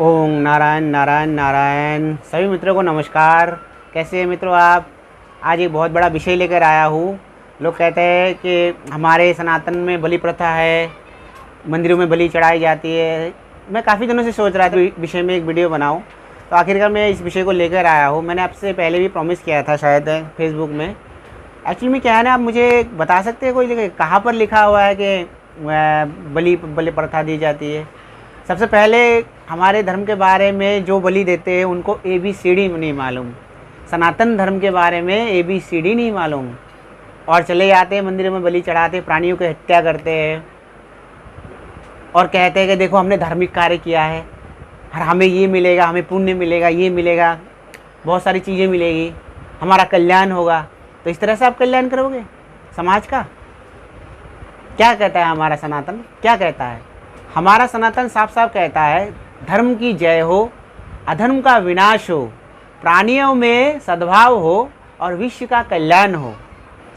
ओम नारायण नारायण नारायण। सभी मित्रों को नमस्कार। कैसे हैं मित्रों आप? आज एक बहुत बड़ा विषय लेकर आया हूँ। लोग कहते हैं कि हमारे सनातन में बलि प्रथा है, मंदिरों में बलि चढ़ाई जाती है। मैं काफ़ी दिनों से सोच रहा था विषय में एक वीडियो बनाऊँ, तो आखिरकार मैं इस विषय को लेकर आया हूँ। मैंने आपसे पहले भी प्रॉमिस किया था शायद फेसबुक में। एक्चुअली में क्या है ना, आप मुझे बता सकते हैं कोई जगह कहाँ पर लिखा हुआ है कि बलि प्रथा दी जाती है? सबसे पहले हमारे धर्म के बारे में जो बलि देते हैं उनको ABCD नहीं मालूम। सनातन धर्म के बारे में ABCD नहीं मालूम, और चले जाते हैं मंदिरों में बलि चढ़ाते, प्राणियों की हत्या करते हैं और कहते हैं कि देखो हमने धार्मिक कार्य किया है और हमें ये मिलेगा, हमें पुण्य मिलेगा, ये मिलेगा, बहुत सारी चीज़ें मिलेगी, हमारा कल्याण होगा। तो इस तरह से आप कल्याण करोगे समाज का? क्या कहता है हमारा सनातन? क्या कहता है हमारा सनातन? साफ साफ कहता है धर्म की जय हो, अधर्म का विनाश हो, प्राणियों में सद्भाव हो और विश्व का कल्याण हो।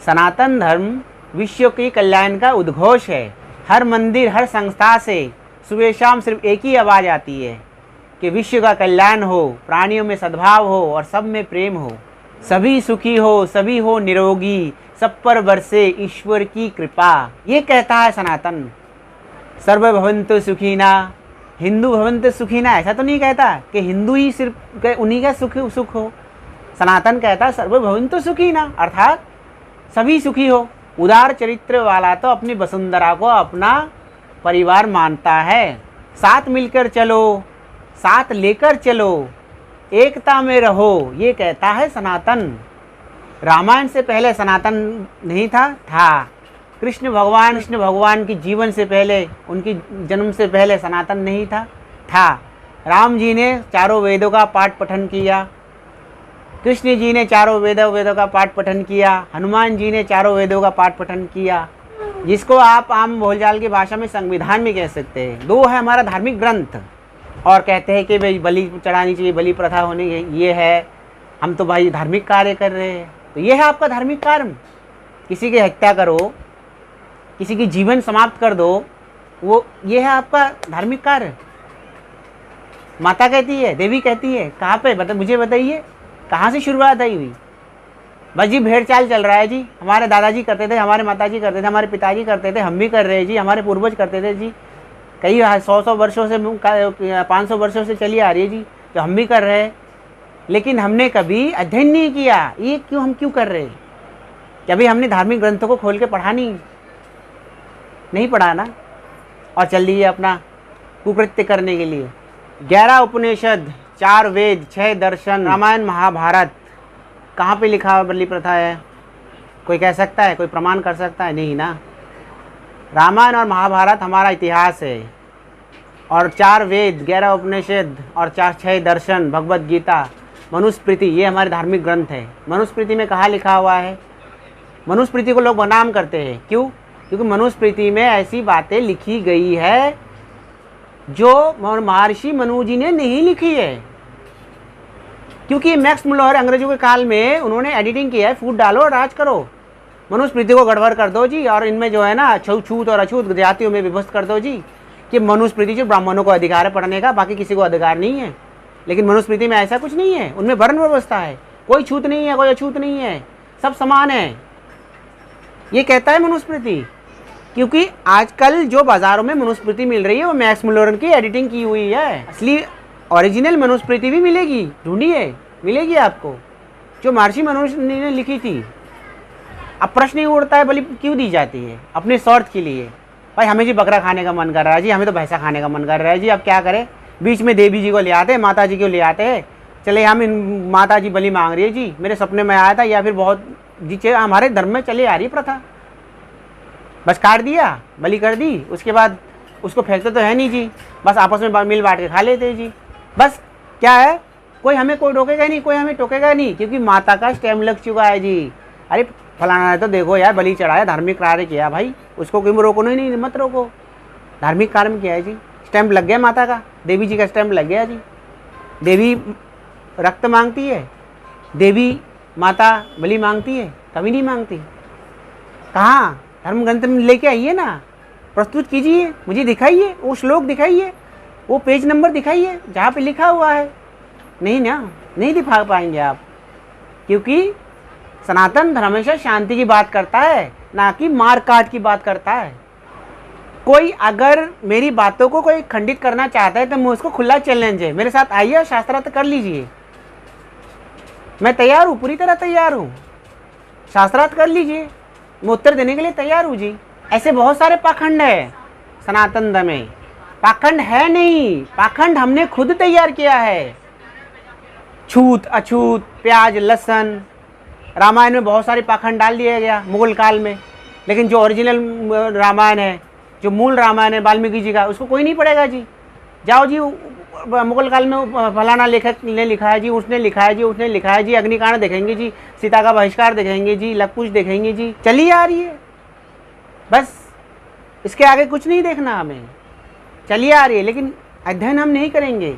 सनातन धर्म विश्व के कल्याण का उद्घोष है। हर मंदिर, हर संस्था से सुबह शाम सिर्फ एक ही आवाज़ आती है कि विश्व का कल्याण हो, प्राणियों में सद्भाव हो और सब में प्रेम हो, सभी सुखी हो, सभी हो निरोगी, सब पर बरसे ईश्वर की कृपा। ये कहता है सनातन। सर्व भवन्तु सुखीना, हिंदू भवन्तु सुखीना ऐसा तो नहीं कहता कि हिंदू ही सिर्फ उन्हीं का सुख हो। सनातन कहता है सर्व भवन्तु सुखीना, अर्थात सभी सुखी हो। उदार चरित्र वाला तो अपनी वसुंधरा को अपना परिवार मानता है। साथ मिलकर चलो, साथ लेकर चलो, एकता में रहो, ये कहता है सनातन। रामायण से पहले सनातन नहीं था। कृष्ण भगवान की जीवन से पहले, उनकी जन्म से पहले सनातन नहीं था। राम जी ने चारों वेदों का पाठ पठन किया, कृष्ण जी ने चारों वेदों का पाठ पठन किया, हनुमान जी ने चारों वेदों का पाठ पठन किया, जिसको आप आम बोलचाल की भाषा में संविधान भी कह सकते हैं। दो है हमारा धार्मिक ग्रंथ, और कहते हैं कि भाई बलि चढ़ानी चाहिए, बलि प्रथा होनी है। ये है, हम तो भाई धार्मिक कार्य कर रहे हैं। तो ये है आपका धार्मिक कार्य। किसी की हत्या करो, किसी की जीवन समाप्त कर दो, वो ये है आपका धार्मिक कार्य। माता कहती है, देवी कहती है, कहाँ पे मुझे बताइए, कहाँ से शुरुआत आई हुई? बस जी भेड़ चाल चल रहा है जी। हमारे दादाजी करते थे, हमारे माताजी करते थे, हमारे पिताजी करते थे, हम भी कर रहे हैं जी, हमारे पूर्वज करते थे जी। कई 100 वर्षों से, 500 वर्षों से चली आ रही है जी, तो हम भी कर रहे हैं। लेकिन हमने कभी अध्ययन नहीं किया, ये हम क्यों कर रहे हैं? कभी हमने धार्मिक ग्रंथों को खोल के पढ़ा नहीं पढ़ा ना, और चल दिए अपना कुकृत्य करने के लिए। 11 उपनिषद, 4 वेद, 6 दर्शन, रामायण महाभारत, कहाँ पे लिखा हुआ बलि प्रथा है? कोई कह सकता है? कोई प्रमाण कर सकता है? नहीं ना। रामायण और महाभारत हमारा इतिहास है, और 4 वेद, 11 उपनिषद और 6 दर्शन, भगवत गीता, मनुस्मृति, ये हमारे धार्मिक ग्रंथ है। मनुस्मृति में कहाँ लिखा हुआ है? मनुस्मृति को लोग बदनाम करते हैं, क्यों? क्योंकि मनुस्मृति में ऐसी बातें लिखी गई है जो महर्षि मनु जी ने नहीं लिखी है। क्योंकि मैक्स मुलर अंग्रेजों के काल में उन्होंने एडिटिंग किया है, फूट डालो और राज करो, मनुस्मृति को गड़बड़ कर दो जी, और इनमें जो है ना छूत और अछूत जातियों में विभक्त कर दो जी, कि मनुस्मृति जो ब्राह्मणों को अधिकार है पढ़ने का, बाकी किसी को अधिकार नहीं है। लेकिन मनुस्मृति में ऐसा कुछ नहीं है, उनमें वर्ण व्यवस्था है, कोई छूत नहीं है, कोई अछूत नहीं है, सब समान है, ये कहता है मनुस्मृति। क्योंकि आजकल जो बाज़ारों में मनुस्मृति मिल रही है वो मैक्स मुलर की एडिटिंग की हुई है। असली ओरिजिनल मनुस्मृति भी मिलेगी, ढूंढिए, मिलेगी आपको, जो महर्षि मनु ने लिखी थी। अब प्रश्न ही उठता है बलि क्यों दी जाती है? अपने स्वार्थ के लिए। भाई हमें जी बकरा खाने का मन कर रहा है जी, हमें तो भैंसा खाने का मन कर रहा है जी, अब क्या करें? बीच में देवी जी को ले आते हैं, माता जी को ले आते हैं, चले हम माता जी बलि मांग रही है जी, मेरे सपने में आया था, या फिर बहुत जी हमारे धर्म में चली आ रही प्रथा। बस काट दिया, बलि कर दी, उसके बाद उसको फेंकते तो है नहीं जी, बस आपस में मिल बांट के खा लेते हैं जी। बस क्या है, कोई हमें कोई टोकेगा नहीं, कोई हमें टोकेगा नहीं, क्योंकि माता का स्टैम्प लग चुका है जी। अरे फलाना है तो देखो यार, बलि चढ़ाया, धार्मिक कार्य किया, भाई उसको क्यों रोको? नहीं, मत रोको, धार्मिक कार्य में किया है जी, स्टैम्प लग गया माता का, देवी जी का स्टैम्प लग गया जी। देवी रक्त मांगती है, देवी माता बलि मांगती है, कभी नहीं मांगती। कहाँ? धर्म ग्रंथ में लेके आइए ना, प्रस्तुत कीजिए, मुझे दिखाइए, वो श्लोक दिखाइए वो पेज नंबर दिखाइए जहाँ पे लिखा हुआ है। नहीं ना, नहीं दिखा पाएंगे आप, क्योंकि सनातन धर्म हमेशा शांति की बात करता है, ना कि मार काट की बात करता है। कोई अगर मेरी बातों को कोई खंडित करना चाहता है तो मैं उसको खुला चैलेंज है, मेरे साथ आइए और शास्त्रार्थ कर लीजिए। मैं तैयार हूँ, पूरी तरह तैयार हूँ, शास्त्रार्थ कर लीजिए, मैं उत्तर देने के लिए तैयार हूँ जी। ऐसे बहुत सारे पाखंड है सनातन धर्म में। पाखंड है नहीं, पाखंड हमने खुद तैयार किया है। छूत अछूत, प्याज लहसुन, रामायण में बहुत सारे पाखंड डाल दिया गया मुगल काल में, लेकिन जो ओरिजिनल रामायण है, जो मूल रामायण है वाल्मीकि जी का, उसको कोई नहीं पढ़ेगा जी। जाओ जी मुगल काल में फलाना लेखक ने लिखा है जी, उसने लिखा है जी, उसने लिखा है जी, अग्निकांड देखेंगे जी, सीता का बहिष्कार देखेंगे जी, लवकुश देखेंगे जी, चली आ रही है बस, इसके आगे कुछ नहीं देखना हमें, चलिए आ रही है। लेकिन अध्ययन हम नहीं करेंगे।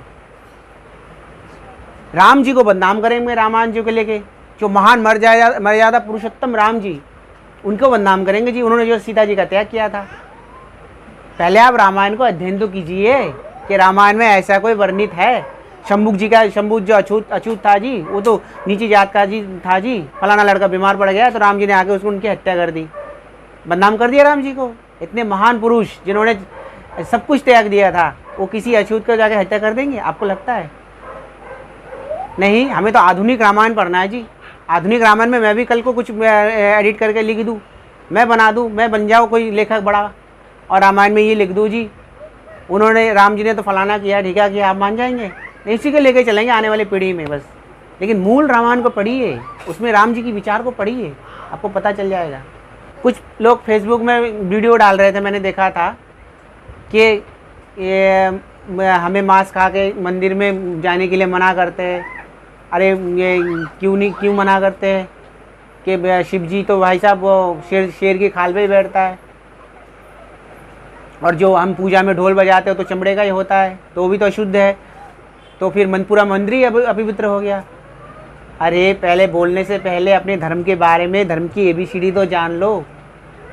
राम जी को बदनाम करेंगे, रामायण जी को लेके, जो महान मर्यादा पुरुषोत्तम राम जी, उनको बदनाम करेंगे जी, उन्होंने जो सीता जी का त्याग किया था। पहले आप रामायण को अध्ययन तो कीजिए कि रामायण में ऐसा कोई वर्णित है। शंभुक जी का, शंभुक जो अछूत था जी, वो तो नीची जात का जी था जी, फलाना लड़का बीमार पड़ गया तो राम जी ने आके उसको उनकी हत्या कर दी, बदनाम कर दिया राम जी को। इतने महान पुरुष जिन्होंने सब कुछ त्याग दिया था, वो किसी अछूत को जाके हत्या कर देंगे, आपको लगता है? नहीं, हमें तो आधुनिक रामायण पढ़ना है जी। आधुनिक रामायण में मैं भी कल को कुछ एडिट करके लिख दूँ, मैं बना दूँ, मैं बन जाऊँ कोई लेखक बड़ा, और रामायण में ये लिख दूँ जी उन्होंने, राम जी ने तो फलाना किया ढीका किया, आप मान जाएंगे? इसी को लेके चलेंगे आने वाली पीढ़ी में बस। लेकिन मूल रामायण को पढ़िए, उसमें राम जी की विचार को पढ़िए, आपको पता चल जाएगा। कुछ लोग फेसबुक में वीडियो डाल रहे थे, मैंने देखा था कि ये हमें मांस खा के मंदिर में जाने के लिए मना करते हैं। अरे ये क्यों मना करते हैं कि शिव जी तो भाई साहब वो शेर की खाल पे ही बैठता है, और जो हम पूजा में ढोल बजाते हो तो चमड़े का ही होता है, तो वो भी तो अशुद्ध है, तो फिर पूरा मंदिर ही अपवित्र हो गया। अरे पहले बोलने से पहले अपने धर्म के बारे में, धर्म की ABCD तो जान लो,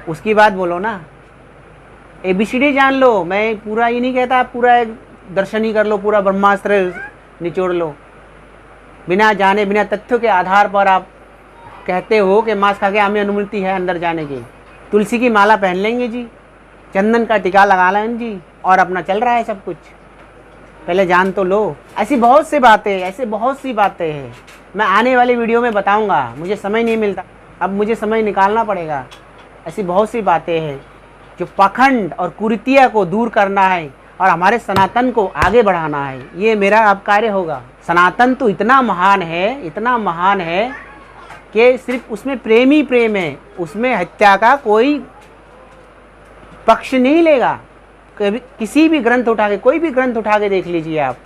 उसकी बात बोलो ना। ABCD जान लो, मैं पूरा ये नहीं कहता आप पूरा एक दर्शन ही कर लो, पूरा ब्रह्मास्त्र निचोड़ लो। बिना जाने, बिना तथ्यों के आधार पर आप कहते हो कि मांस खा के हमें अनुमति है अंदर जाने की। तुलसी की माला पहन लेंगे जी, चंदन का टीका लगा लें जी, और अपना चल रहा है सब कुछ। पहले जान तो लो। ऐसी बहुत सी बातें हैं, मैं आने वाली वीडियो में बताऊंगा, मुझे समय नहीं मिलता, अब मुझे समय निकालना पड़ेगा। ऐसी बहुत सी बातें हैं जो पाखंड और कुरीतियाँ को दूर करना है और हमारे सनातन को आगे बढ़ाना है, ये मेरा अब कार्य होगा। सनातन तो इतना महान है कि सिर्फ उसमें प्रेम ही प्रेम है, उसमें हत्या का कोई पक्ष नहीं लेगा। कभी किसी भी ग्रंथ उठा के, कोई भी ग्रंथ उठा के देख लीजिए आप,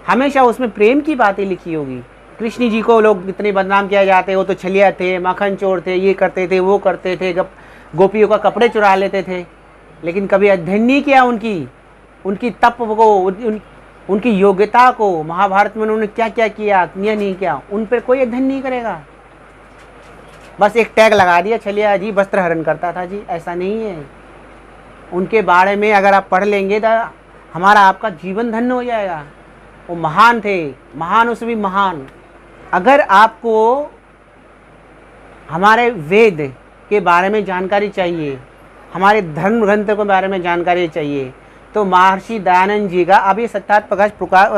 हमेशा उसमें प्रेम की बातें लिखी होगी। कृष्ण जी को लोग इतने बदनाम किया जाते, वो तो छलिया थे, माखन चोर थे, ये करते थे, वो करते थे, गोपियों का कपड़े चुरा लेते थे, लेकिन कभी अध्ययन नहीं किया उनकी तप को, उनकी योग्यता को। महाभारत में उन्होंने क्या क्या किया, क्या नहीं किया, उन पर कोई अध्ययन नहीं करेगा। बस एक टैग लगा दिया, छलिया जी वस्त्र हरण करता था जी, ऐसा नहीं है। उनके बारे में अगर आप पढ़ लेंगे तो हमारा आपका जीवन धन्य हो जाएगा। वो महान थे, महान उससे भी महान। अगर आपको हमारे वेद के बारे में जानकारी चाहिए, हमारे धर्म ग्रंथ के बारे में जानकारी चाहिए, तो महर्षि दयानंद जी का आप ये सत्यार्थ प्रकाश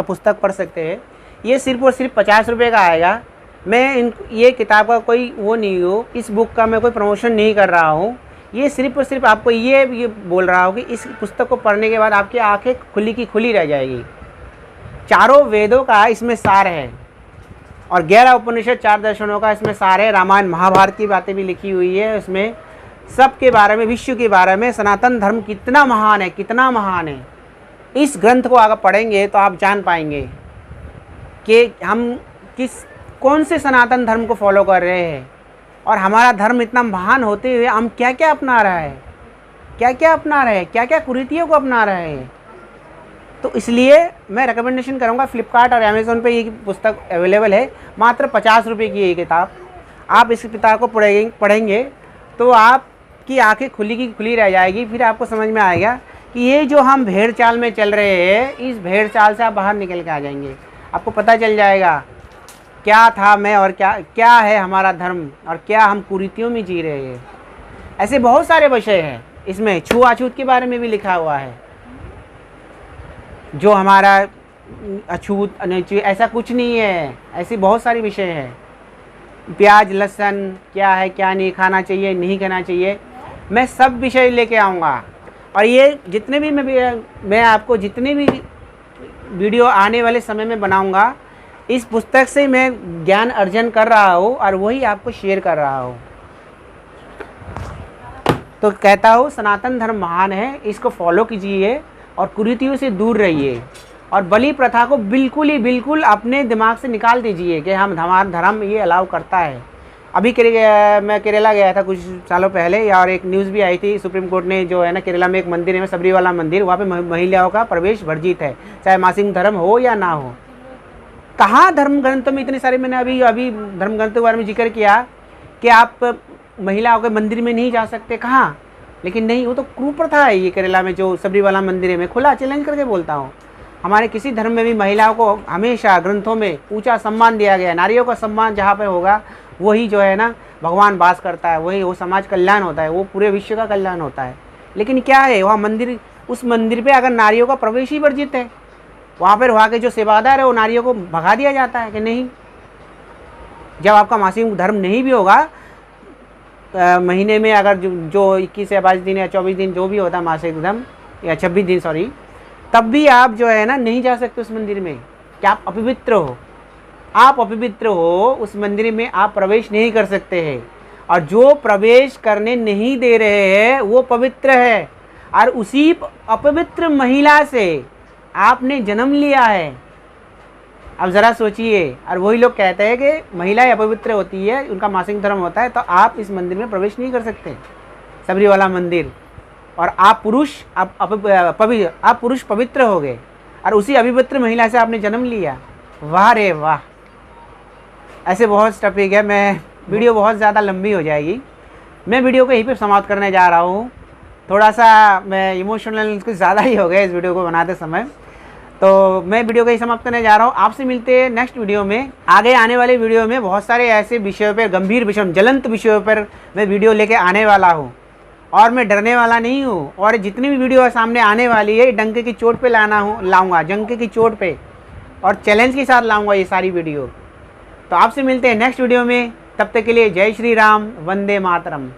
पुस्तक पढ़ सकते हैं। ये सिर्फ और सिर्फ 50 रुपये का आएगा। मैं ये किताब का कोई वो नहीं हो, इस बुक का मैं कोई प्रमोशन नहीं कर रहा हूँ। ये सिर्फ और सिर्फ आपको ये बोल रहा हूँ कि इस पुस्तक को पढ़ने के बाद आपकी आंखें खुली की खुली रह जाएगी। चारों वेदों का इसमें सार है और 11 उपनिषद, 4 दर्शनों का इसमें सार है। रामायण महाभारत की बातें भी लिखी हुई है उसमें, सब के बारे में, विश्व के बारे में, सनातन धर्म कितना महान है। इस ग्रंथ को अगर पढ़ेंगे तो आप जान पाएंगे कि हम कौन से सनातन धर्म को फॉलो कर रहे हैं और हमारा धर्म इतना महान होते हुए हम क्या क्या अपना रहा है, क्या क्या कुरीतियों को अपना रहे हैं। तो इसलिए मैं रिकमेंडेशन करूंगा, फ्लिपकार्ट और अमेज़ोन पे ये पुस्तक अवेलेबल है, मात्र 50 रुपये की ये किताब। आप इस किताब को पढ़ेंगे तो आपकी आंखें खुली की खुली रह जाएगी। फिर आपको समझ में आएगा कि ये जो हम भेड़ चाल में चल रहे हैं, इस भेड़ चाल से आप बाहर निकल के आ जाएंगे। आपको पता चल जाएगा क्या था मैं और क्या क्या है हमारा धर्म और क्या हम कुरीतियों में जी रहे हैं। ऐसे बहुत सारे विषय हैं इसमें। छुआछूत के बारे में भी लिखा हुआ है, जो हमारा अछूत अनछूत ऐसा कुछ नहीं है, ऐसी बहुत सारी विषय है। प्याज लहसुन क्या है क्या नहीं खाना चाहिए नहीं खाना चाहिए, मैं सब विषय लेके आऊँगा। और ये जितने भी मैं आपको जितने भी वीडियो आने वाले समय में बनाऊँगा, इस पुस्तक से मैं ज्ञान अर्जन कर रहा हूँ और वही आपको शेयर कर रहा हूँ। तो कहता हूँ सनातन धर्म महान है, इसको फॉलो कीजिए और कुरीतियों से दूर रहिए और बलि प्रथा को बिल्कुल अपने दिमाग से निकाल दीजिए कि हम हमारा धर्म ये अलाउ करता है। अभी मैं केरला गया था कुछ सालों पहले, और एक न्यूज़ भी आई थी, सुप्रीम कोर्ट ने जो है ना, केरला में एक मंदिर है सबरीवाला मंदिर, वहाँ पे महिलाओं का प्रवेश वर्जित है, चाहे मासिक धर्म हो या ना हो। कहाँ धर्म ग्रंथों में इतने सारे, मैंने अभी धर्म ग्रंथों के बारे में जिक्र किया कि आप महिलाओं के मंदिर में नहीं जा सकते, कहाँ? लेकिन नहीं, वो तो कुप्रथा है ये केरला में जो सबरीवाला मंदिर है। मैं खुला चैलेंज करके बोलता हूँ, हमारे किसी धर्म में भी महिलाओं को हमेशा ग्रंथों में ऊंचा सम्मान दिया गया है। नारियों का सम्मान जहाँ पे होगा वही जो है ना भगवान वास करता है, वही वो समाज कल्याण होता है, वो पूरे विश्व का कल्याण होता है। लेकिन क्या है, वहाँ मंदिर, उस मंदिर पे अगर नारियों का प्रवेश ही वर्जित है, वहाँ पर वहाँ के जो सेवादार है वो नारियों को भगा दिया जाता है कि नहीं। जब आपका मासिक धर्म नहीं भी होगा, महीने में अगर जो 21 या 22 दिन या 24 दिन जो भी होता है मासिक धर्म, या 26 दिन सॉरी, तब भी आप जो है ना नहीं जा सकते उस मंदिर में, कि आप अपवित्र हो। आप अपवित्र हो, उस मंदिर में आप प्रवेश नहीं कर सकते हैं। और जो प्रवेश करने नहीं दे रहे हैं वो पवित्र है, और उसी अपवित्र महिला से आपने जन्म लिया है। अब ज़रा सोचिए। और वही लोग कहते हैं कि महिलाएं अपवित्र होती है, उनका मासिक धर्म होता है, तो आप इस मंदिर में प्रवेश नहीं कर सकते, सबरीवाला मंदिर। और आप पुरुष पवित्र हो गए, और उसी अपवित्र महिला से आपने जन्म लिया। वाह रे वाह। ऐसे बहुत टॉपिक है, मैं वीडियो बहुत ज़्यादा लंबी हो जाएगी, मैं वीडियो को यहीं पे समाप्त करने जा रहा हूँ। थोड़ा सा मैं इमोशनल कुछ ज़्यादा ही हो गया इस वीडियो को बनाते समय, तो मैं वीडियो को ही समाप्त करने जा रहा हूँ। आपसे मिलते हैं नेक्स्ट वीडियो में। आगे आने वाले वीडियो में बहुत सारे ऐसे विषयों पर, गंभीर विषयों, ज्वलंत विषयों पर मैं वीडियो लेके आने वाला हूँ, और मैं डरने वाला नहीं हूँ। और जितनी भी वीडियो सामने आने वाली है, डंके की चोट पे लाऊंगा, डंके की चोट पे, और चैलेंज के साथ लाऊंगा ये सारी वीडियो। तो आपसे मिलते हैं नेक्स्ट वीडियो में, तब तक के लिए जय श्री राम, वंदे मातरम।